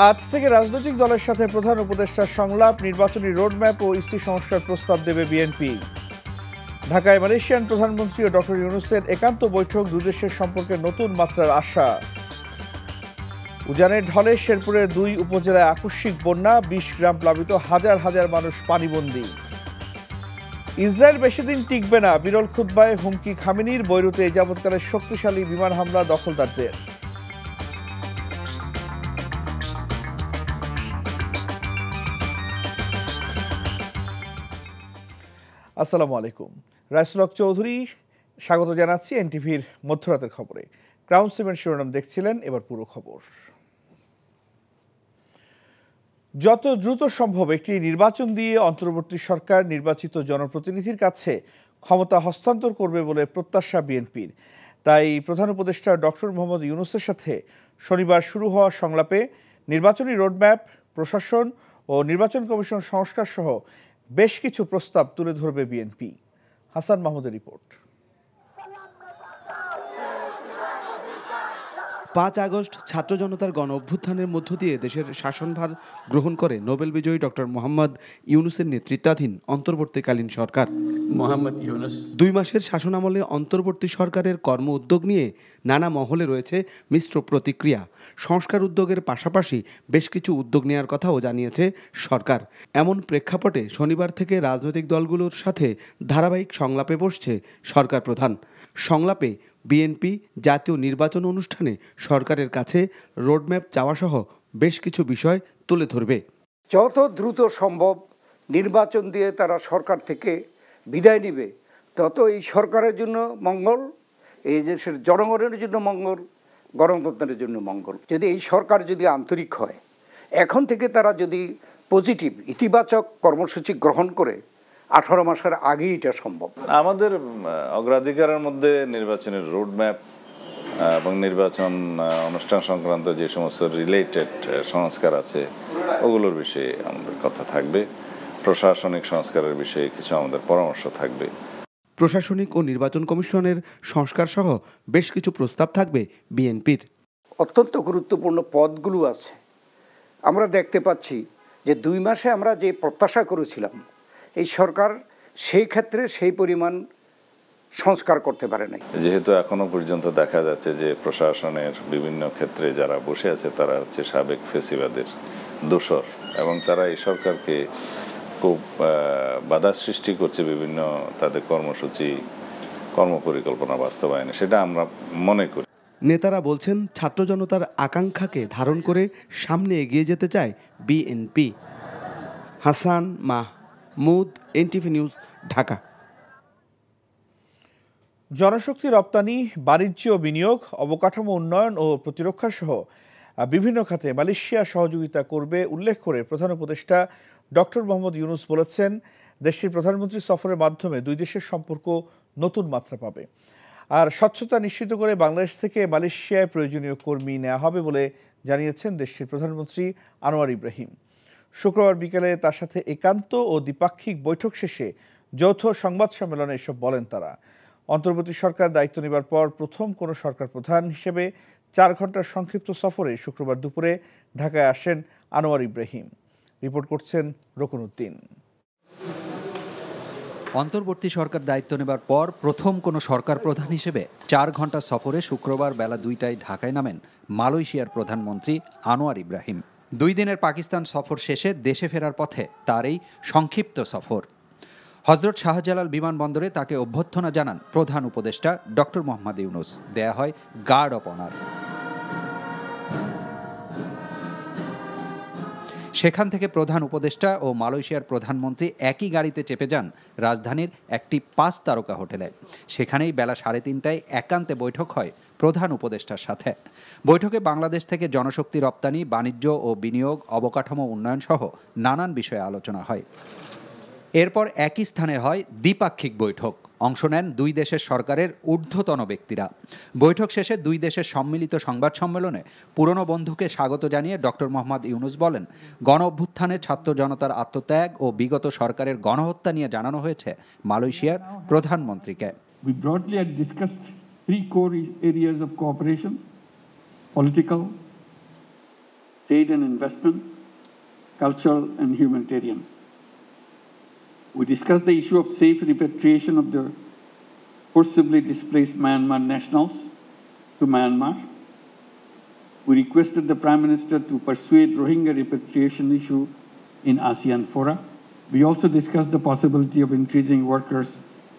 আজ থেকে রাজনৈতিক দলের সাথে প্রধান উপদেষ্টার সংলাপ, নির্বাচনী রোডম্যাপ ও ইসি সংস্কার প্রস্তাব দেবে বিএনপি। ঢাকায় মালয়েশিয়ান প্রধানমন্ত্রী ও ডক্টর ইউনূসের একান্ত বৈঠক, দুদেশের সম্পর্কে নতুন মাত্রার আশা। উজানের ঢলে শেরপুরের 2 উপজেলায় আকস্মিক বন্যা, 20 গ্রাম প্লাবিত, হাজার হাজার মানুষ পানিবন্দী। ইসরায়েল বেশি দিন টিকবে না, বিরল খুতবায় হুমকি খামেনির। বৈরুতে এই যাবৎকালের শক্তিশালী বিমান হামলা দখলদারদের। আসসালামু আলাইকুম, রাইসুল হক চৌধুরী স্বাগত জানাচ্ছি এনটিভির মধ্যরাতের খবরে। ক্রাউন সিমেন্ট শিরোনাম দেখছিলেন, এবার পুরো খবর। যত দ্রুত সম্ভব একটি নির্বাচন দিয়ে অন্তর্বর্তী সরকার নির্বাচিত জনপ্রতিনিধির কাছে ক্ষমতা হস্তান্তর করবে বলে প্রত্যাশা বিএনপির। তাই প্রধান উপদেষ্টা ডক্টর মোহাম্মদ ইউনূসের সাথে শনিবার শুরু হওয়া সংলাপে নির্বাচনী রোডম্যাপ, প্রশাসন ও নির্বাচন কমিশন সংস্কার সহ বেশ কিছু প্রস্তাব তুলে ধরবে বিএনপি। হাসান মাহমুদের রিপোর্ট। 5 আগস্ট ছাত্র জনতার গণ অভ্যুত্থানের মধ্য দিয়ে দেশের শাসনভার গ্রহণ করে নোবেল বিজয়ী ডক্টর মোহাম্মদ ইউনূসের নেতৃত্বাধীন অন্তর্বর্তীকালীন সরকার। 2 মাসের শাসনামলে অন্তর্বর্তী সরকারের কর্ম উদ্যোগ নিয়ে নানা মহলে রয়েছে মিশ্র প্রতিক্রিয়া। সংস্কার উদ্যোগের পাশাপাশি বেশ কিছু উদ্যোগ নেওয়ার কথাও জানিয়েছে সরকার। এমন প্রেক্ষাপটে শনিবার থেকে রাজনৈতিক দলগুলোর সাথে ধারাবাহিক সংলাপে বসছে সরকার প্রধান। সংলাপে বিএনপি জাতীয় নির্বাচন অনুষ্ঠানে সরকারের কাছে রোডম্যাপ চাওয়াসহ বেশ কিছু বিষয় তুলে ধরবে। যত দ্রুত সম্ভব নির্বাচন দিয়ে তারা সরকার থেকে বিদায় নেবে, তত এই সরকারের জন্য মঙ্গল, এই দেশের জনগণের জন্য মঙ্গল, গণতন্ত্রের জন্য মঙ্গল। যদি এই সরকার যদি আন্তরিক হয়, এখন থেকে তারা যদি পজিটিভ ইতিবাচক কর্মসূচি গ্রহণ করে, 18 মাসের আগেই এটা সম্ভব। আমাদের অগ্রাধিকারের মধ্যে নির্বাচনের রোডম্যাপ এবং নির্বাচন অনুষ্ঠান সংক্রান্ত যে সমস্ত রিলেটেড সংস্কার আছে ওগুলোর বিষয়ে আমাদের কথা থাকবে। প্রশাসনিক সংস্কারের বিষয়ে কিছু আমাদের পরামর্শ থাকবে। প্রশাসনিক ও নির্বাচন কমিশনের সংস্কার সহ বেশ কিছু প্রস্তাব থাকবে বিএনপির। অত্যন্ত গুরুত্বপূর্ণ পদগুলো আছে। আমরা দেখতে পাচ্ছি যে 2 মাসে আমরা যে প্রত্যাশা করেছিলাম, এই সরকার সেই ক্ষেত্রে সেই পরিমাণ সংস্কার করতে পারে নাই। যেহেতু এখনো পর্যন্ত দেখা যাচ্ছে যে প্রশাসনের বিভিন্ন ক্ষেত্রে যারা বসে আছে তারা হচ্ছে সাবেক ফেসিবাদের দোসর, এবং তারা এই সরকারকে খুব বাধা সৃষ্টি করছে বিভিন্ন তাদের কর্মসূচি, কর্মপরিকল্পনা বাস্তবায়নে। সেটা আমরা মনে করি। নেতারা বলছেন ছাত্র জনতার আকাঙ্ক্ষাকে ধারণ করে সামনে এগিয়ে যেতে চায় BNP. Hasan Mahmud, NTV news, Dhaka. জনশক্তি রপ্তানি, বাণিজ্য ও বিনিয়োগ, অবকাঠামো উন্নয়ন ও প্রতিরক্ষা সহ বিভিন্ন খাতে মালয়েশিয়া সহযোগিতা করবে উল্লেখ করে প্রধান উপদেষ্টা ডক্টর মোহাম্মদ ইউনূস বলেছেন, দেশটির প্রধানমন্ত্রী সফরের মাধ্যমে 2 দেশের সম্পর্ক নতুন মাত্রা পাবে। আর স্বচ্ছতা নিশ্চিত করে বাংলাদেশ থেকে মালয়েশিয়ায় প্রয়োজনীয় কর্মী নেওয়া হবে বলে জানিয়েছেন দেশটির প্রধানমন্ত্রী আনোয়ার ইব্রাহিম। শুক্রবার বিকেলে তার সাথে একান্ত ও দ্বিপাক্ষিক বৈঠক শেষে যৌথ সংবাদ সম্মেলনে এসব বলেন তারা। অন্তর্বর্তী সরকার দায়িত্ব নেবার পর প্রথম কোনো সরকার প্রধান হিসেবে 4 ঘন্টার সংক্ষিপ্ত সফরে শুক্রবার দুপুরে ঢাকায় আসেন আনোয়ার ইব্রাহিম। রিপোর্ট করছেন রকুনউদ্দিন। অন্তর্বর্তী সরকার দায়িত্ব নেবার পর প্রথম কোনো সরকার প্রধান হিসেবে 4 ঘন্টা সফরে শুক্রবার বেলা 2টায় ঢাকায় নামেন মালয়েশিয়ার প্রধানমন্ত্রী আনোয়ার ইব্রাহিম। 2 দিনের পাকিস্তান সফর শেষে দেশে ফেরার পথে তার এই সংক্ষিপ্ত সফর। হযরত শাহজালাল বিমানবন্দরে তাকে অভ্যর্থনা জানান প্রধান উপদেষ্টা ডক্টর মোহাম্মদ ইউনূস। দেয়া হয় গার্ড অব অনার। সেখান থেকে প্রধান উপদেষ্টা ও মালয়েশিয়ার প্রধানমন্ত্রী একই গাড়িতে চেপে যান রাজধানীর একটি 5 তারকা হোটেলে। সেখানেই বেলা 3:30টায় একান্তে বৈঠক হয় প্রধান উপদেষ্টার সাথে। বৈঠকে বাংলাদেশ থেকে জনশক্তি রপ্তানি, বাণিজ্য ও বিনিয়োগ, অবকাঠামো উন্নয়ন সহ নানান বিষয়ে আলোচনা হয়। এরপর একই স্থানে হয় দ্বিপাক্ষিক বৈঠক। অংশ নেন 2 দেশের সরকারের ঊর্ধ্বতন ব্যক্তিরা। বৈঠক শেষে 2 দেশের সম্মিলিত সংবাদ সম্মেলনে পুরনো বন্ধুকে স্বাগত জানিয়ে ডক্টর মোহাম্মদ ইউনূস বলেন, গণ অভ্যুত্থানে ছাত্র জনতার আত্মত্যাগ ও বিগত সরকারের গণহত্যা নিয়ে জানানো হয়েছে মালয়েশিয়ার প্রধানমন্ত্রীকে। We broadly had discussed 3 core areas of cooperation: political, trade and investment, cultural and humanitarian. We discussed the issue of safe repatriation of the forcibly displaced Myanmar nationals to Myanmar. We requested the Prime Minister to persuade Rohingya repatriation issue in ASEAN fora. We also discussed the possibility of increasing workers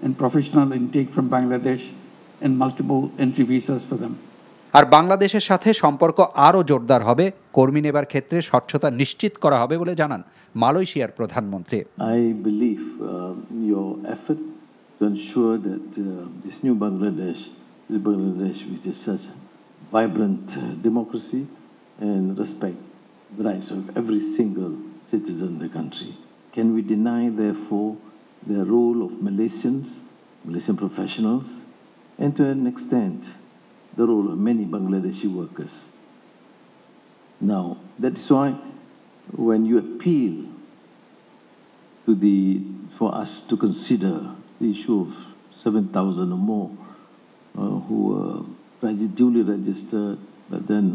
and professional intake from Bangladesh and multiple entry visas for them. আর বাংলাদেশের সাথে সম্পর্ক আরও জোরদার হবে, কর্মী নেবার ক্ষেত্রে স্বচ্ছতা নিশ্চিত করা হবে বলে জানান মালয়েশিয়ার প্রধানমন্ত্রী। I believe your effort to ensure that this new Bangladesh is Bangladesh which is such vibrant democracy and respect the rights of every single citizen in the country. Can we deny, therefore, the role of Malaysian professionals, and to an extent, the role of many Bangladeshi workers? Now, that is why when you appeal for us to consider the issue of 7,000 or more who were duly registered but then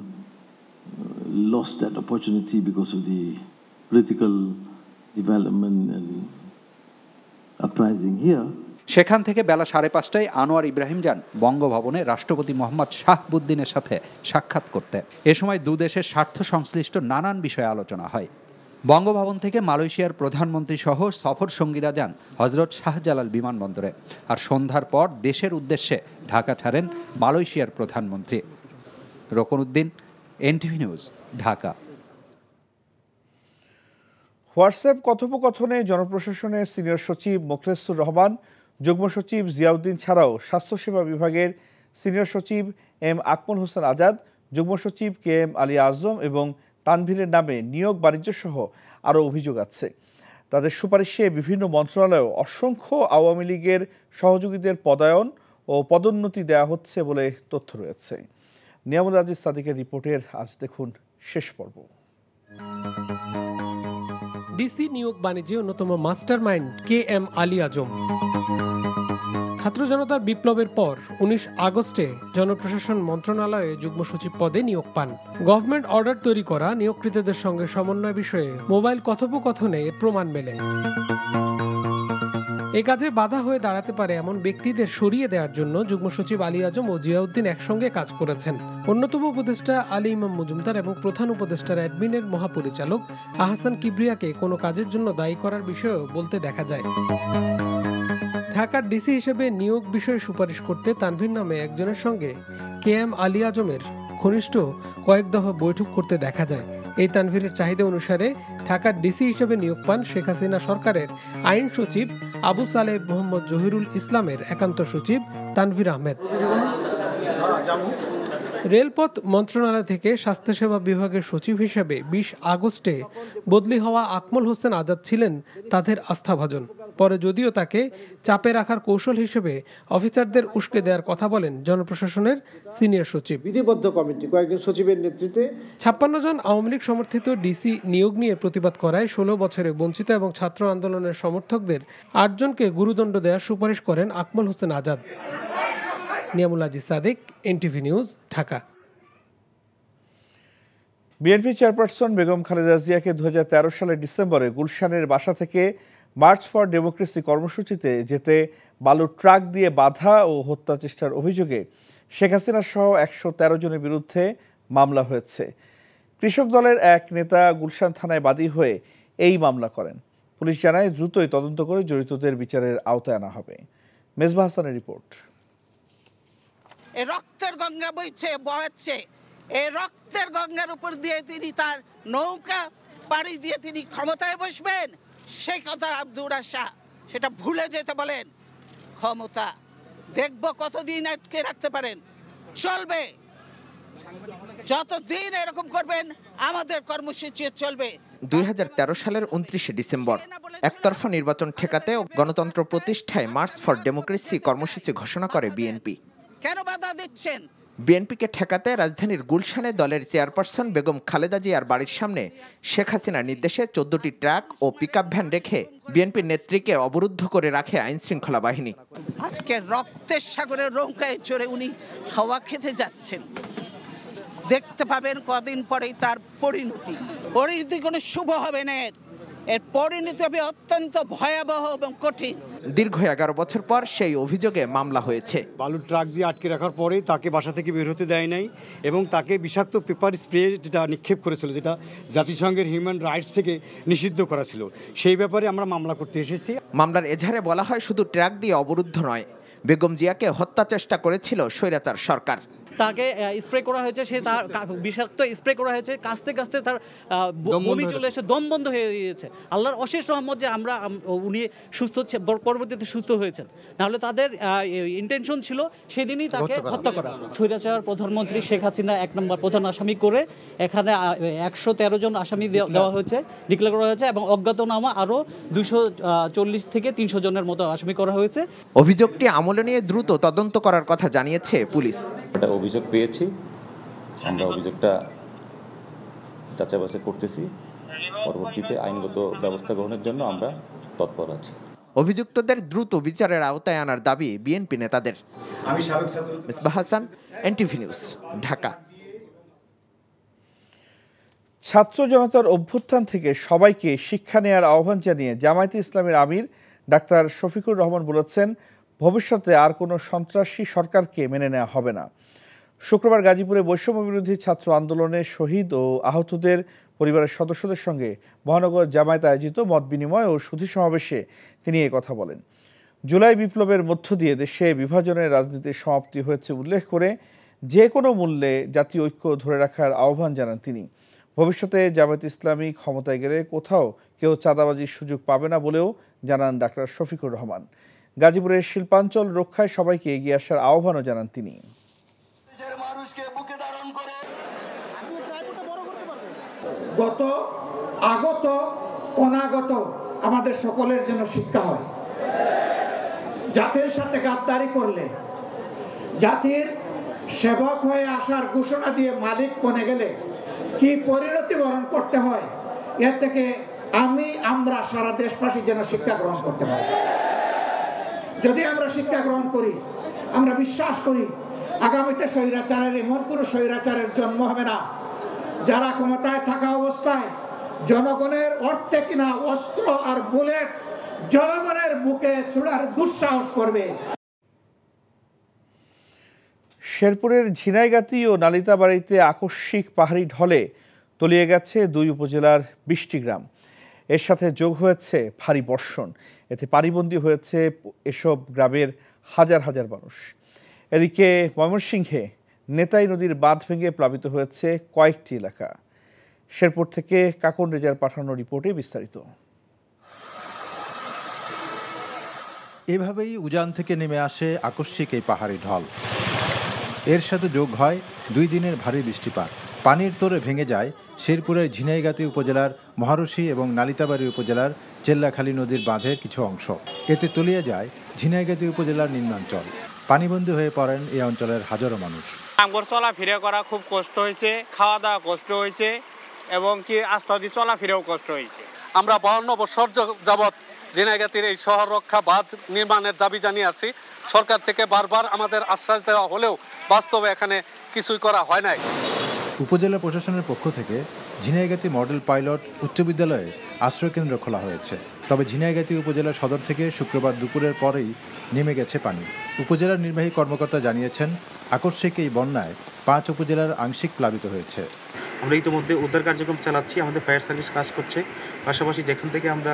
lost that opportunity because of the political development and uprising here. সেখান থেকে বেলা 5:30টায় আনোয়ার ইব্রাহিম যান বঙ্গভবনে রাষ্ট্রপতি মোহাম্মদ শাহাবুদ্দিনের সাথে সাক্ষাৎ করতে। এ সময় দুদেশের স্বার্থ সংশ্লিষ্ট নানান বিষয়ে আলোচনা হয়। বঙ্গভবন থেকে মালয়েশিয়ার প্রধানমন্ত্রী সহ সফর সঙ্গীরা যান হজরত শাহজালাল বিমানবন্দরে। আর সন্ধ্যার পর দেশের উদ্দেশ্যে ঢাকা ছাড়েন মালয়েশিয়ার প্রধানমন্ত্রী। রকনউদ্দিন, এনটিভি নিউজ, ঢাকা। হোয়াটসঅ্যাপ কথোপকথনে জনপ্রশাসনের সিনিয়র সচিব মোখলেসুর রহমান, যুগ্ম সচিব জিয়াউদ্দিন ছাড়াও স্বাস্থ্যসেবা বিভাগের সিনিয়র সচিব এম আকমল হোসেন আজাদ, যুগ্ম সচিব কে এম আলী আজম এবং তানভীরের নামে নিয়োগ বাণিজ্য সহ আরও অভিযোগ আছে। তাদের সুপারিশে বিভিন্ন মন্ত্রণালয়েও অসংখ্য আওয়ামী লীগের সহযোগীদের পদায়ন ও পদোন্নতি দেওয়া হচ্ছে বলে তথ্য রয়েছে। নিয়ামুল আজিজ সাদিকের রিপোর্টের আজ দেখুন শেষ পর্ব। ডিসি নিয়োগ বাণিজ্যে অন্যতম mastermind K M Ali Azam. ছাত্র জনতার বিপ্লবের পর 19 আগস্টে জনপ্রশাসন মন্ত্রণালয়ে যুগ্ম সচিব পদে নিয়োগ পান। গভর্নমেন্ট অর্ডার তৈরি করা নিয়োগকৃতদের সঙ্গে সমন্বয় বিষয়ে মোবাইল কথোপকথনে এর প্রমাণ মেলে। এ কাজে বাধা হয়ে দাঁড়াতে পারে এমন ব্যক্তিদের সরিয়ে দেওয়ার জন্য যুগ্ম সচিব আলী আজম ও জিয়াউদ্দিন একসঙ্গে কাজ করেছেন। অন্যতম উপদেষ্টা আলী ইমাম মজুমদার এবং প্রধান উপদেষ্টার অ্যাডমিনের মহাপরিচালক আহসান কিবরিয়াকে কোনো কাজের জন্য দায়ী করার বিষয়েও বলতে দেখা যায়। ঢাকার ডিসি হিসেবে নিয়োগ বিষয়ে সুপারিশ করতে তানভীর নামে একজনের সঙ্গে কে এম আলী আজমের ঘনিষ্ঠ কয়েক দফা বৈঠক করতে দেখা যায়। এই তানভীরের চাহিদা অনুসারে ঢাকার ডিসি হিসেবে নিয়োগ পান শেখ হাসিনা সরকারের আইন সচিব আবু সালেহ মোহাম্মদ জহিরুল ইসলামের একান্ত সচিব তানভীর আহমেদ। রেলপথ মন্ত্রণালয় থেকে স্বাস্থ্যসেবা বিভাগের সচিব হিসেবে 20 আগস্টে বদলি হওয়া আকমল হোসেন আজাদ ছিলেন তাদের আস্থাভাজন। পরে যদিও তাকে চাপে রাখার কৌশল হিসেবে অফিসারদের উস্কে দেওয়ার কথা বলেন জনপ্রশাসনের সিনিয়র সচিব। বিধিবদ্ধ কমিটি কয়েকজন সচিবের নেতৃত্বে 56 জন আওয়ামী লীগ সমর্থিত ডিসি নিয়োগ নিয়ে প্রতিবাদ করায় 16 বছরে বঞ্চিত এবং ছাত্র আন্দোলনের সমর্থকদের 8 জনকে গুরুদণ্ড দেওয়ার সুপারিশ করেন Akmal Hossain Azad. Niamul Aziz Sadiq, NTV news, Dhaka. BNP chairperson Begum Khaleda জিয়াকে 2013 সালের ডিসেম্বরে গুলশানের বাসা থেকে মার্চ ফর ডেমোক্রেসি কর্মসূচিতে যেতে বালুর ট্রাক দিয়ে বাধা ও হত্যা চেষ্টার অভিযোগে শেখ হাসিনা সহ 113 জনের বিরুদ্ধে মামলা হয়েছে। কৃষক দলের এক নেতা গুলশান থানায় বাদী হয়ে এই মামলা করেন। পুলিশ জানায় দ্রুতই তদন্ত করে জড়িতদের বিচারের আওতায় আনা হবে। মেজবা হাসানের রিপোর্ট। রক্তের গঙ্গা বইছে এই রক্তের গঙ্গার উপর দিয়ে তিনি তার নৌকা পাড়ি দিয়ে তিনি ক্ষমতায় বসবেন, সেই কথা আব্দুর শাহ সেটা ভুলে যেতে বলেন। ক্ষমতা দেখব কতদিন আটকে রাখতে পারেন, চলবে যতদিন এরকম করবেন আমাদের কর্মসূচি চলবে। 2013 সালের 29 ডিসেম্বর একতরফা নির্বাচন ঠেকাতে ও গণতন্ত্র প্রতিষ্ঠায় মার্চ ফর ডেমোক্রেসি কর্মসূচি ঘোষণা করে বিএনপি। কেন বাধা দিচ্ছেন? বিএনপিকে ঠেকাতে রাজধানীর গুলশানে দলের চেয়ারপারসন বেগম খালেদা জিয়ার বাড়ির সামনে শেখ হাসিনার নির্দেশে 14টি ট্রাক ও পিকআপ ভ্যান রেখে বিএনপির নেত্রীকে অবরুদ্ধ করে রাখে আইন শৃঙ্খলা বাহিনী। আজকে রক্তের সাগরের নৌকায় চড়ে উনি হাওয়া খেতে যাচ্ছেন। দেখতে পাবেন কদিন পরেই তার পরিণতি কোনো শুভ হবে না, এর পরিণতি হবে অত্যন্ত ভয়াবহ এবং কঠিন। দীর্ঘ 11 বছর পর সেই অভিযোগে মামলা হয়েছে। বালুর ট্রাক দিয়ে আটকে রাখার পরে তাকে বাসা থেকে বের হতে দেয় নাই এবং তাকে বিষাক্ত পেপার স্প্রে যেটা নিক্ষেপ করেছিল, যেটা জাতিসংঘের হিউম্যান রাইটস থেকে নিষিদ্ধ করা ছিল, সেই ব্যাপারে আমরা মামলা করতে এসেছি। মামলার এজাহারে বলা হয় শুধু ট্রাক দিয়ে অবরুদ্ধ নয়, বেগম জিয়াকে হত্যা চেষ্টা করেছিল স্বৈরাচার সরকার। তাকে স্প্রে করা হয়েছে, সে তার বিষাক্ত স্প্রে করা হয়েছে, কাঁচতে কাঁচতে তার বমি চলে এসে দম বন্ধ হয়ে গিয়েছে। আল্লাহর অশেষ রহমত যে উনি সুস্থ, পরবর্তীতে সুস্থ হয়েছেন, নাহলে তাদের ইন্টেনশন ছিল সেদিনই তাকে হত্যা করা। স্বৈরাচার প্রধানমন্ত্রী শেখ হাসিনা 1 নম্বর প্রধান আসামি করে এখানে 113 জন আসামি দেওয়া হয়েছে, ডিক্লেয়ার করা হয়েছে এবং অজ্ঞাতনামা আরও 240 থেকে 300 জনের মতো আসামি করা হয়েছে। অভিযোগটি আমলে নিয়ে দ্রুত তদন্ত করার কথা জানিয়েছে পুলিশ। অভিযোগ পেয়েছি, আমরা অভিযোগটা যাচাই বাছাই করতেছি, পরবর্তীতে আইনগত ব্যবস্থা গ্রহণের জন্য আমরা তৎপর আছি। অভিযুক্তদের দ্রুত বিচারের আওতায় আনার দাবি বিএনপি নেতাদের। Misbah Hasan, NTV news, Dhaka. ছাত্র জনতার অভ্যুত্থান থেকে সবাইকে শিক্ষা নেয়ার আহ্বান জানিয়ে জামায়াতে ইসলামীর আমির ডাক্তার শফিকুর রহমান বলেছেন, ভবিষ্যতে আর কোনো সন্ত্রাসী সরকারকে মেনে নেওয়া হবে না। শুক্রবার গাজীপুরে বৈষম্য বিরোধী ছাত্র আন্দোলনে শহীদ ও আহতদের পরিবারের সদস্যদের সঙ্গে মহানগর জামায়াত আয়োজিত মত বিনিময় ও সুধী সমাবেশে তিনি এই কথা বলেন। জুলাই বিপ্লবের মধ্য দিয়ে দেশে বিভাজনের রাজনীতির সমাপ্তি হয়েছে উল্লেখ করে যে কোনো মূল্যে জাতীয় ঐক্য ধরে রাখার আহ্বান জানান তিনি। ভবিষ্যতে জামায়াত ইসলামী ক্ষমতায় গেলে কোথাও কেউ চাঁদাবাজির সুযোগ পাবে না বলেও জানান ডাক্তার শফিকুর রহমান। গাজীপুরের শিল্পাঞ্চল রক্ষায় সবাইকে এগিয়ে আসার আহ্বানও জানান তিনি। গত, আগত, অনাগত আমাদের সকলের জন্য শিক্ষা হয়। জাতির সাথে গাদ্দারি করলে, জাতির সেবক হয়ে আসার ঘোষণা দিয়ে মালিক বনে গেলে কি পরিণতি বরণ করতে হয়, এর থেকে আমরা সারা দেশবাসী যেন শিক্ষা গ্রহণ করতে পারি। যদি আমরা শিক্ষা গ্রহণ করি, আমরা বিশ্বাস করি আগামীতে স্বৈরাচারের এমন কোনো স্বৈরাচারের জন্ম হবে না যারা ক্ষমতায় থাকা অবস্থায় জনগণের অর্থে কিনা অস্ত্র আর বুলেট জনগণের বুকে ছোড়ার দুঃসাহস করবে। শেরপুরের ঝিনাইগাতি ও নালিতাবাড়িতে আকস্মিক পাহাড়ি ঢলে তলিয়ে গেছে 2 উপজেলার 20টি গ্রাম। এর সাথে যোগ হয়েছে ভারী বর্ষণ, এতে পানিবন্দী হয়েছে এসব গ্রামের হাজার হাজার মানুষ। এদিকে ময়মনসিংহে নেতাই নদীর বাঁধ ভেঙে প্লাবিত হয়েছে কয়েকটি এলাকা। শেরপুর থেকে কাকন রেজার পাঠানো রিপোর্টে বিস্তারিত। এভাবেই উজান থেকে নেমে আসে আকস্মিক এই পাহাড়ি ঢল। এর সাথে যোগ হয় 2 দিনের ভারী বৃষ্টিপাত। পানির তোরে ভেঙে যায় শেরপুরের ঝিনাইগাতি উপজেলার মহারশী এবং নালিতাবাড়ি উপজেলার চেল্লাখালী নদীর বাঁধের কিছু অংশ। এতে তলিয়ে যায় ঝিনাইগাতি উপজেলার নিম্নাঞ্চল। পানিবন্দী হয়ে পড়েন এই অঞ্চলের হাজারো মানুষ। আমার চলাফেরা করা খুব কষ্ট হয়েছে, খাওয়া দাওয়া কষ্ট হয়েছে এবং কি আস্তে আস্তে চলাফেরাও কষ্ট হয়েছে। আমরা 52 বছর যাবৎ ঝিনাইগাতির এই শহর রক্ষা বাঁধ নির্মাণের দাবি জানিয়ে আসছি। সরকার থেকে বারবার আমাদের আশ্বাস দেওয়া হলেও বাস্তবে এখানে কিছুই করা হয় নাই। উপজেলা প্রশাসনের পক্ষ থেকে ঝিনাইগাতি মডেল পাইলট উচ্চ বিদ্যালয়ে আশ্রয়কেন্দ্র খোলা হয়েছে। তবে ঝিনাইগাতি উপজেলা সদর থেকে শুক্রবার দুপুরের পরেই নেমে গেছে পানি। উপজেলার নির্বাহী কর্মকর্তা জানিয়েছেন, আকস্মিক এই বন্যায় 5 উপজেলার আংশিক প্লাবিত হয়েছে। আমরা ইতিমধ্যে উদ্ধার কার্যক্রম চালাচ্ছি, আমাদের ফায়ার সার্ভিস কাজ করছে। পাশাপাশি যেখান থেকে আমরা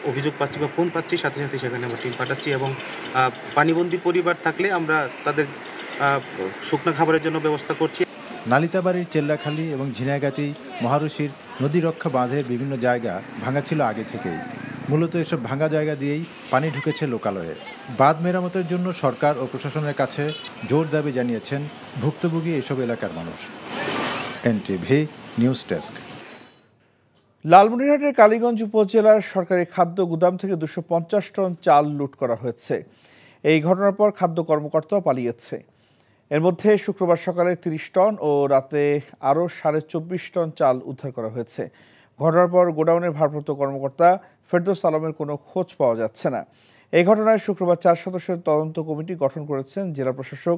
অভিযোগ পাচ্ছি বা ফোন পাচ্ছি, সাথে সাথে সেখানে আমরা টিম পাঠাচ্ছি এবং পানিবন্দী পরিবার থাকলে আমরা তাদের শুকনো খাবারের জন্য ব্যবস্থা করছি। নালিতাবাড়ির চেল্লাখালী এবং ঝিনাইগাতি মহারশীর নদী রক্ষা বাঁধের বিভিন্ন জায়গা ভাঙা ছিল আগে থেকেই। মূলত এসব ভাঙা জায়গা দিয়েই পানি ঢুকেছে লোকালয়ে। বাঁধ মেরামতের জন্য সরকার ও প্রশাসনের কাছে জোর দাবি জানিয়েছেন ভুক্তভোগী এসব এলাকার মানুষ। NTV news desk. লালমনিরহাটের কালীগঞ্জ উপজেলার সরকারি খাদ্য গুদাম থেকে 250 টন চাল লুট করা হয়েছে। এই ঘটনার পর খাদ্য কর্মকর্তাও পালিয়েছে। এর মধ্যে শুক্রবার সকালে 30 টন ও রাতে আরও 24.5 টন চাল উদ্ধার করা হয়েছে। ঘটনার পর গোডাউনের ভারপ্রাপ্ত কর্মকর্তা ফেরদৌস আলমের কোনো খোঁজ পাওয়া যাচ্ছে না। এই ঘটনায় শুক্রবার 4 সদস্যের তদন্ত কমিটি গঠন করেছেন জেলা প্রশাসক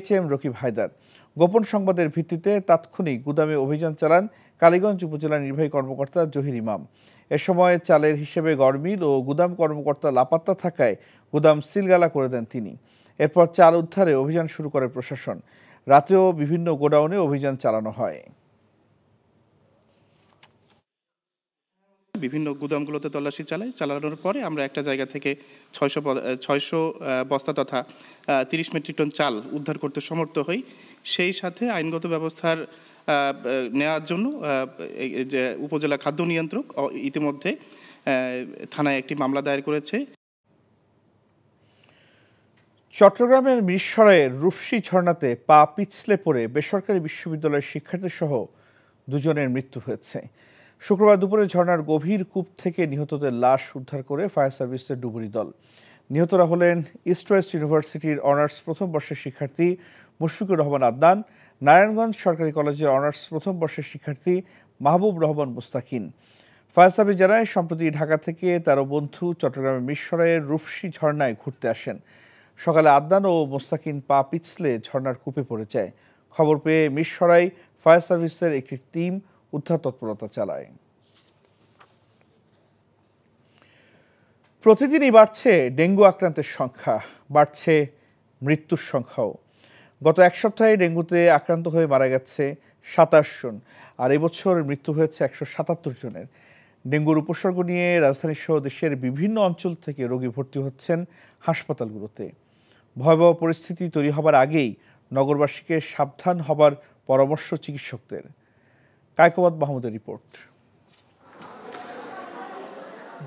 HM রকিব হায়দার। গোপন সংবাদের ভিত্তিতে তাৎক্ষণিক গুদামে অভিযান চালান কালীগঞ্জ উপজেলা নির্বাহী কর্মকর্তা জহির ইমাম। এ সময় চালের হিসেবে গড়মিল ও গুদাম কর্মকর্তা লাপাত্তা থাকায় গুদাম সিলগালা করে দেন তিনি। এরপর চাল উদ্ধারে অভিযান শুরু করে প্রশাসন। রাতেও বিভিন্ন গোডাউনে অভিযান চালানো হয়। বিভিন্ন গুদামগুলোতে তল্লাশি চালানোর পরে আমরা একটা জায়গা থেকে 600 বস্তা তথা 30 মেট্রিক টন চাল উদ্ধার করতে সমর্থ হই। সেই সাথে আইনগত ব্যবস্থার নেওয়ার জন্য যে উপজেলা খাদ্য নিয়ন্ত্রক ইতিমধ্যে থানায় একটি মামলা দায়ের করেছে। চট্টগ্রামের মিরসরাইয়ের রূপসী ঝর্ণাতে পা পিছলে পড়ে বেসরকারি বিশ্ববিদ্যালয়ের শিক্ষার্থী সহ 2 জনের মৃত্যু হয়েছে। শুক্রবার দুপুরে ঝর্ণার গভীর কূপ থেকে নিহতদের লাশ উদ্ধার করে ফায়ার সার্ভিসের ডুবুরি দল। নিহতরা হলেন ইস্ট ওয়েস্ট ইউনিভার্সিটির অনার্স প্রথম বর্ষের শিক্ষার্থী মুশফিকুর রহমান আদনান, নারায়ণগঞ্জ সরকারি কলেজের অনার্স প্রথম বর্ষের শিক্ষার্থী মাহবুব রহমান মুস্তাকিন। ফায়ার সার্ভিস জানায়, সম্প্রতি ঢাকা থেকে 13 বন্ধু চট্টগ্রামের মিরসরাইয়ের রূপসী ঝর্ণায় ঘুরতে আসেন। সকালে আদনান ও মুস্তাকিন পা পিছলে ঝর্ণার কূপে পড়ে যায়। খবর পেয়ে মিরসরাই ফায়ার সার্ভিসের একটি টিম উদ্ধার তৎপরতা চালায়। প্রতিদিনই বাড়ছে ডেঙ্গু আক্রান্তের সংখ্যা, বাড়ছে মৃত্যুর সংখ্যাও। গত এক সপ্তাহে ডেঙ্গুতে আক্রান্ত হয়ে মারা গেছে 27 জন, আর এবছর মৃত্যু হয়েছে 177 জনের। ডেঙ্গুর উপসর্গ নিয়ে রাজধানী সহ দেশের বিভিন্ন অঞ্চল থেকে রোগী ভর্তি হচ্ছেন হাসপাতালগুলোতে। ভয়াবহ পরিস্থিতি তৈরি হবার আগেই নগরবাসীকে সাবধান হবার পরামর্শ চিকিৎসকদের। কায়কোবাদ মাহমুদের রিপোর্ট।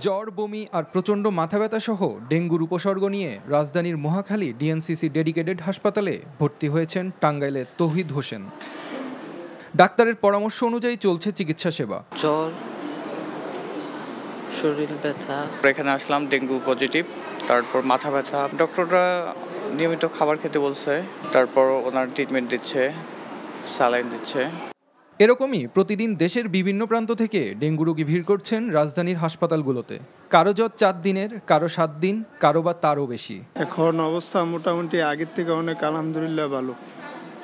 জ্বর, বমি আর প্রচণ্ড মাথা ব্যথা সহ ডেঙ্গুর উপসর্গ নিয়ে রাজধানীর মহাখালী ডিএনসিসি ডেডিকেটেড হাসপাতালে ভর্তি হয়েছেন টাঙ্গাইলের তৌহিদ হোসেন। ডাক্তারের পরামর্শ অনুযায়ী চলছে চিকিৎসা সেবা। জ্বর, শরীর ব্যথা, এখানে আসলাম ডেঙ্গু পজিটিভ, তারপর মাথা ব্যথা। ডক্টররা নিয়মিত খাবার খেতে বলছে, তারপর ওনার ট্রিটমেন্ট দিচ্ছে, স্যালাইন দিচ্ছে। এরকমই প্রতিদিন দেশের বিভিন্ন প্রান্ত থেকে ডেঙ্গু রোগী ভিড় করছেন রাজধানীর হাসপাতালগুলোতে। কারো জ্বর 4 দিনের, কারো 7 দিন, কারো বা তারও বেশি। এখন অবস্থা মোটামুটি আগের থেকে অনেক আলহামদুলিল্লাহ ভালো।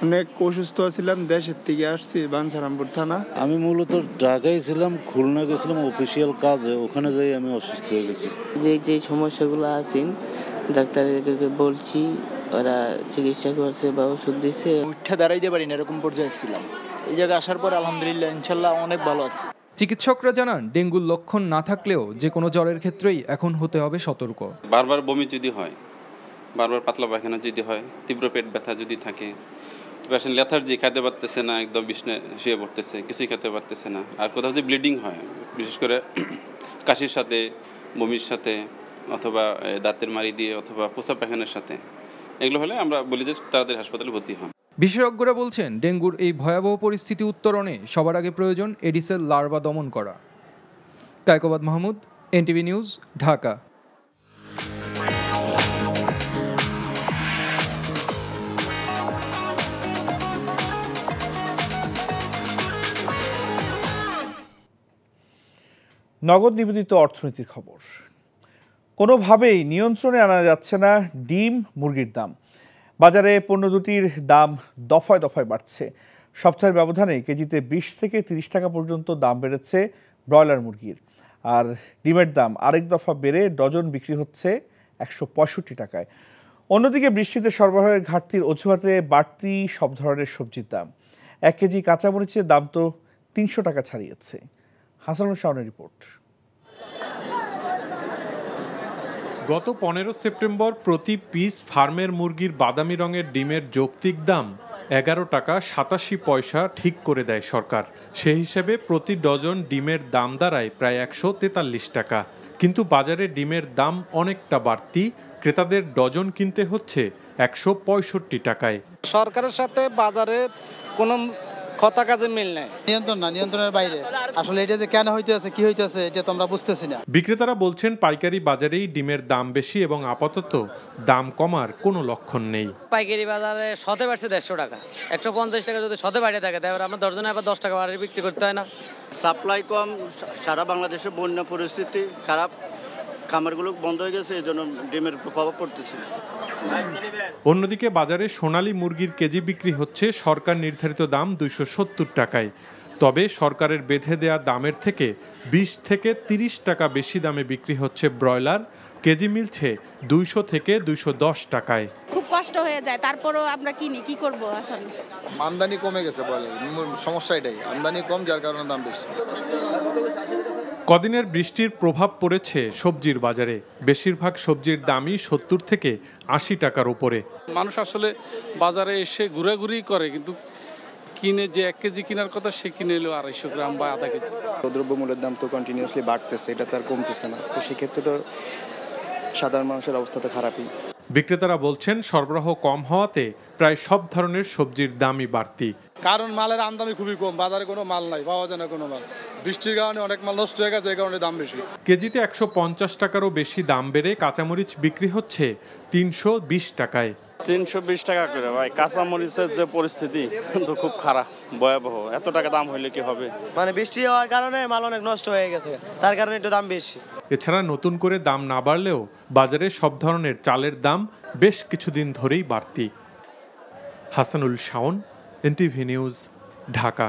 অনেক অসুস্থ ছিলাম, দেশের থেকে আসছি বাঞ্ছারামপুর থানা। আমি মূলত ঢাকায় ছিলাম, খুলনা গেছিলাম অফিসিয়াল কাজে, ওখানে যাই আমি অসুস্থ হয়ে গেছি। যে সমস্যাগুলো আছেন ডাক্তারদেরকে বলছি, ওরা চিকিৎসা করছে বা ওষুধ দিচ্ছে। উঠে দাঁড়াইতে পারি না, এরকম পর্যায়ে ছিলাম। এই জায়গায় আসার পর আলহামদুলিল্লাহ ইনশাল্লাহ অনেক ভালো আছে। চিকিৎসকরা জানান, ডেঙ্গুর লক্ষণ না থাকলেও যে কোনো জ্বরের ক্ষেত্রেই এখন হতে হবে সতর্ক। বারবার বমি যদি হয়, বারবার পাতলা পায়খানা যদি হয়, তীব্র পেট ব্যথা যদি থাকে, পেশেন্ট লেথার্জি, খেতে পারতেছে না, একদম বিছানায় শুয়ে পড়তেছে, কিছুই খেতে পারতেছে না, আর কোথাও যদি ব্লিডিং হয়, বিশেষ করে কাশির সাথে, বমির সাথে, অথবা দাঁতের মাড়ি দিয়ে, অথবা প্রস্রাব পায়খানার সাথে, এগুলো হলে আমরা বলি যে তাড়াতাড়ি হাসপাতালে ভর্তি হন। বিশেষজ্ঞরা বলছেন, ডেঙ্গুর এই ভয়াবহ পরিস্থিতি উত্তরণে সবার আগে প্রয়োজন এডিসের লার্ভা দমন করা। Kaikobad Mahmud, NTV news, Dhaka. নগদ নিবেদিত অর্থনীতির খবর। কোনোভাবেই নিয়ন্ত্রণে আনা যাচ্ছে না ডিম, মুরগির দাম। বাজারে পণ্য দুটির দাম দফায় দফায় বাড়ছে। সপ্তাহের ব্যবধানে কেজিতে 20 থেকে 30 টাকা পর্যন্ত দাম বেড়েছে ব্রয়লার মুরগির। আর ডিমের দাম আরেক দফা বেড়ে ডজন বিক্রি হচ্ছে 165 টাকায়। অন্যদিকে বৃষ্টিতে সরবরাহের ঘাটতির অজুহাতে বাড়তি সব ধরনের সবজির দাম। 1 কেজি কাঁচামরিচের দাম তো 300 টাকা ছাড়িয়েছে। হাসানুল শাওনের রিপোর্ট। গত 15 সেপ্টেম্বর প্রতি পিস ফার্মের মুরগির বাদামি রঙের ডিমের যৌক্তিক দাম 11 টাকা 87 পয়সা ঠিক করে দেয় সরকার। সেই হিসেবে প্রতি ডজন ডিমের দাম দাঁড়ায় প্রায় 143 টাকা। কিন্তু বাজারে ডিমের দাম অনেকটা বাড়তি, ক্রেতাদের ডজন কিনতে হচ্ছে 165 টাকায়। সরকারের সাথে বাজারের কোনো কথা কাজে মিল নেই, নিয়ন্ত্রণের বাইরে। আসলে এটা যে কেন হইতেছে, কি হইতেছে, এটা তো আমরা বুঝতেছি না। বিক্রেতারা বলছেন, পাইকারি বাজারেই ডিমের দাম বেশি এবং আপাতত দাম কমার কোনো লক্ষণ নেই। পাইকারি বাজারে শতে বাড়ছে 150 টাকা, 150 টাকা যদি শতে বাড়ে থাকে, তাহলে আমরা দর্জনে আবার 10 টাকা বাড়ি বিক্রি করতে হয় না। সাপ্লাই কম, সারা বাংলাদেশে বন্যা পরিস্থিতি খারাপ, খামারগুলো বন্ধ হয়ে গেছে, এই জন্য ডিমের প্রভাব পড়তেছে। অন্যদিকে বাজারে সোনালী মুরগির কেজি বিক্রি হচ্ছে সরকার নির্ধারিত দাম 270 টাকায়। তবে সরকারের বেঁধে দেয়া দামের থেকে 20 থেকে 30 টাকা বেশি দামে বিক্রি হচ্ছে ব্রয়লার। কেজি মিলছে 200 থেকে 210 টাকায়। খুব কষ্ট হয়ে যায়, তারপরও আমরা কিনি, কি করব এখন? আমদানি কমে গেছে, বলে সমস্যা এটাই, আমদানি কম যার কারণে দাম বেশি। কদিনের বৃষ্টির প্রভাব পড়েছে সবজির বাজারে। বেশিরভাগ সবজির দামই 70 থেকে 80 টাকার উপরে। মানুষ আসলে বাজারে এসে ঘোরাঘুরি করে, কিন্তু কিনে যে 1 কেজি কেনার কথা সে কিনে এলো 250 গ্রাম বা আধা কেজি। দ্রব্যমূল্যের দাম তো কন্টিনিউয়াসলি বাড়তেছে, এটা তো আর কমতেছে না, তো সেক্ষেত্রে তো সাধারণ মানুষের অবস্থা তো খারাপই। বিক্রেতারা বলছেন সরবরাহ কম হওয়াতে প্রায় সব ধরনের সবজির দামই বাড়তি। কারণ মালের আমদানি খুবই কম, বাজারে কোনো মাল নাই, পাওয়া যায় না কোনো মাল। বৃষ্টির কারণে অনেক মাল নষ্ট হয়ে গেছে, এই কারণে দাম বেশি। কেজিতে 150 টাকারও বেশি দাম বেড়ে কাঁচামরিচ বিক্রি হচ্ছে 320 টাকায়। 320 টাকা করে ভাই, কাঁচামরিচের যে পরিস্থিতি কিন্তু খুব খারাপ, ভয়াবহ। এত টাকা দাম হইলে কি হবে? মানে বৃষ্টি হওয়ার কারণে মাল অনেক নষ্ট হয়ে গেছে, তার কারণে একটু দাম বেশি। এছাড়া নতুন করে দাম না বাড়লেও বাজারে সব ধরনের চালের দাম বেশ কিছুদিন ধরেই বাড়তি। Hasanul Shaon, NTV news, Dhaka.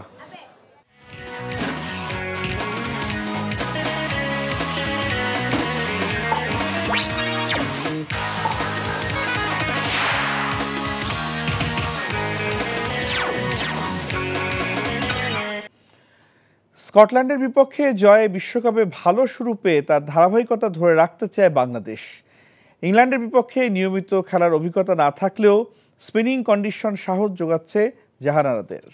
স্কটল্যান্ডের বিপক্ষে জয়ে বিশ্বকাপে ভালো শুরু পেয়ে তার ধারাবাহিকতা ধরে রাখতে চায় বাংলাদেশ। ইংল্যান্ডের বিপক্ষে নিয়মিত খেলার অভিজ্ঞতা না থাকলেও স্পিনিং কন্ডিশন সাহস যোগাচ্ছে জাহানারাদের।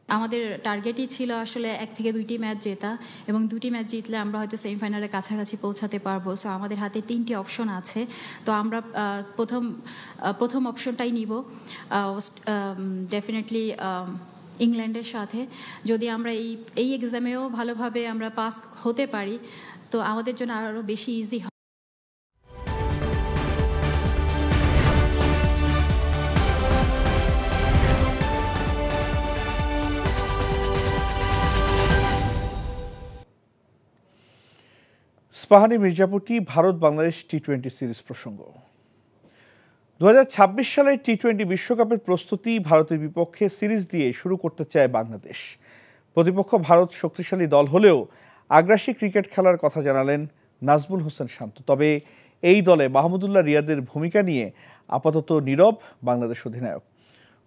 আমাদের টার্গেটই ছিল আসলে 1 থেকে 2টি ম্যাচ জেতা, এবং 2টি ম্যাচ জিতলে আমরা হয়তো সেমিফাইনালের কাছাকাছি পৌঁছাতে পারবো। সো আমাদের হাতে 3টি অপশন আছে, তো আমরা প্রথম অপশনটাই নিব, ডেফিনেটলি ইংল্যান্ডের সাথে। যদি আমরা এই এক্সামেও ভালোভাবে আমরা পাস হতে পারি তো আমাদের জন্য আরও বেশি ইজি হয়। স্পাহানি মির্জাপুরটি ভারত বাংলাদেশ টি-20 সিরিজ প্রসঙ্গ। 2026 সালের টি-20 বিশ্বকাপের প্রস্তুতি ভারতের বিপক্ষে সিরিজ দিয়ে শুরু করতে চায় বাংলাদেশ। প্রতিপক্ষ ভারত শক্তিশালী দল হলেও আগ্রাসী ক্রিকেট খেলার কথা জানালেন নাজমুল হোসেন শান্ত। তবে এই দলে মাহমুদুল্লাহ রিয়াদের ভূমিকা নিয়ে আপাতত নীরব বাংলাদেশ অধিনায়ক।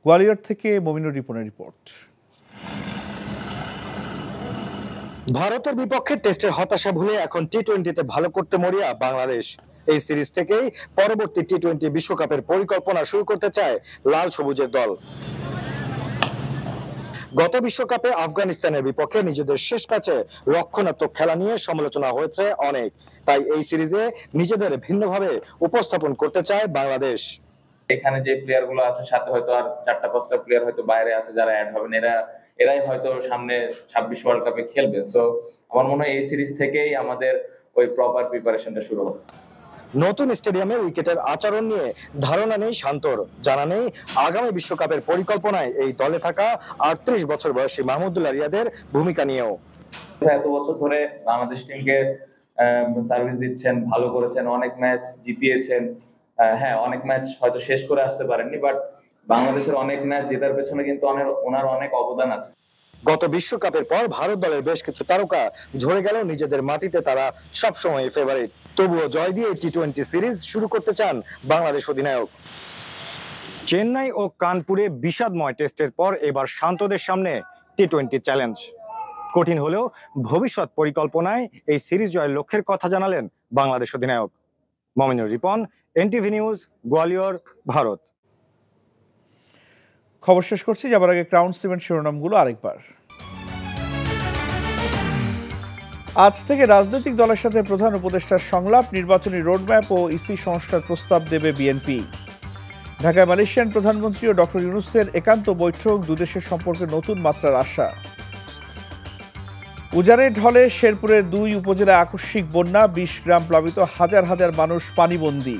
গোয়ালিয়র থেকে মমিনুর রিপনের রিপোর্ট। ভারতের বিপক্ষে টেস্টের হতাশা ভুলে এখন টি-20তে ভালো করতে মরিয়া বাংলাদেশ। এই সিরিজ থেকেই পরবর্তী টি-20 বিশ্বকাপের পরিকল্পনা শুরু করতে চায় লাল সবুজের দল। গত বিশ্বকাপে আফগানিস্তানের বিপক্ষে নিজেদের শেষ ম্যাচে রক্ষণাত্মক খেলা নিয়ে সমালোচনা হয়েছে অনেক, তাই এই সিরিজে নিজেদের ভিন্নভাবে উপস্থাপন করতে চায় বাংলাদেশ। এখানে যে প্লেয়ারগুলো আছে সাথে হয়তো আর 4-5টা প্লেয়ার হয়তো বাইরে আছে যারা অ্যাড হবেন, এরাই হয়তো সামনে 26 ওয়ার্ল্ড কাপে খেলবে। সো আমার মনে হয় এই সিরিজ থেকেই আমাদের ওই প্রপার প্রিপারেশনটা শুরু হবে। নতুন স্টেডিয়ামে উইকেটের আচরণ নিয়ে ধারণা নেই শান্তর, জানা নেই আগামী বিশ্বকাপের পরিকল্পনায় এই দলে থাকা 38 বছর বয়সী মাহমুদুল্লাহ রিয়াদের ভূমিকা নিয়েও। এত বছর ধরে বাংলাদেশ টিমকে সার্ভিস দিচ্ছেন, ভালো করেছেন, অনেক ম্যাচ জিতিয়েছেন। হ্যাঁ, অনেক ম্যাচ হয়তো শেষ করে আসতে পারেননি, বাট বাংলাদেশের অনেক ম্যাচ জেতার পেছনে কিন্তু ওনার অনেক অবদান আছে। গত বিশ্বকাপের পর ভারত দলের বেশ কিছু তারকা ঝরে গেল নিজেদের মাটিতে তারা সবসময় ফেভারিট। তবুও জয় দিয়ে টি-20 সিরিজ শুরু করতে চান বাংলাদেশ অধিনায়ক। চেন্নাই ও কানপুরে বিষাদময় টেস্টের পর এবার শান্তদের সামনে টি-20 চ্যালেঞ্জ। কঠিন হলেও ভবিষ্যৎ পরিকল্পনায় এই সিরিজ জয়ের লক্ষ্যের কথা জানালেন বাংলাদেশ অধিনায়ক। Mominur Ripon, NTV news, Gwalior, Bharat. খবর শেষ করছি, যাবার আগে ক্রাউন সিমেন্ট শিরোনামগুলো আরেকবার। আজ থেকে রাজনৈতিক দলের সাথে প্রধান উপদেষ্টার সংলাপ, নির্বাচনী রোডম্যাপ ও ইসি সংস্কার প্রস্তাব দেবে বিএনপি। ঢাকায় মালয়েশিয়ান প্রধানমন্ত্রী ও ডক্টর ইউনূসের একান্ত বৈঠক, দুদেশের সম্পর্কে নতুন মাত্রার আশা। উজানের ঢলে শেরপুরের 2 উপজেলায় আকস্মিক বন্যা, 20 গ্রাম প্লাবিত, হাজার হাজার মানুষ পানিবন্দী।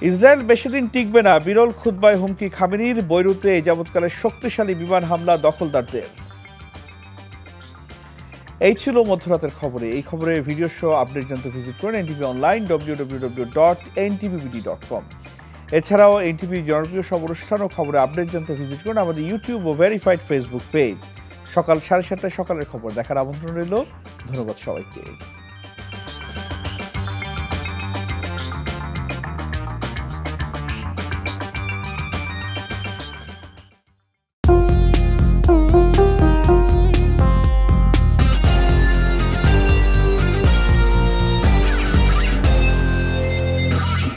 ইসরায়েল বেশিদিন টিকবে না, বিরল খুতবায় হুমকি খামেনির। বৈরুতে এই যাবৎকালে শক্তিশালী বিমান হামলা দখলদারদের। এই ছিল মধ্যরাতের খবরে। এই খবরের ভিডিও শো আপডেট জানতে ভিজিট করুন এনটিভি অনলাইন www.ntv.com। এছাড়াও এনটিভি জনপ্রিয় সব অনুষ্ঠান ও খবরে আপডেট জানতে ভিজিট করুন আমাদের ইউটিউব ও ভেরিফাইড ফেসবুক পেজ। সকাল 7:30 সকালের খবর দেখার আমন্ত্রণ রইল। ধন্যবাদ সবাইকে।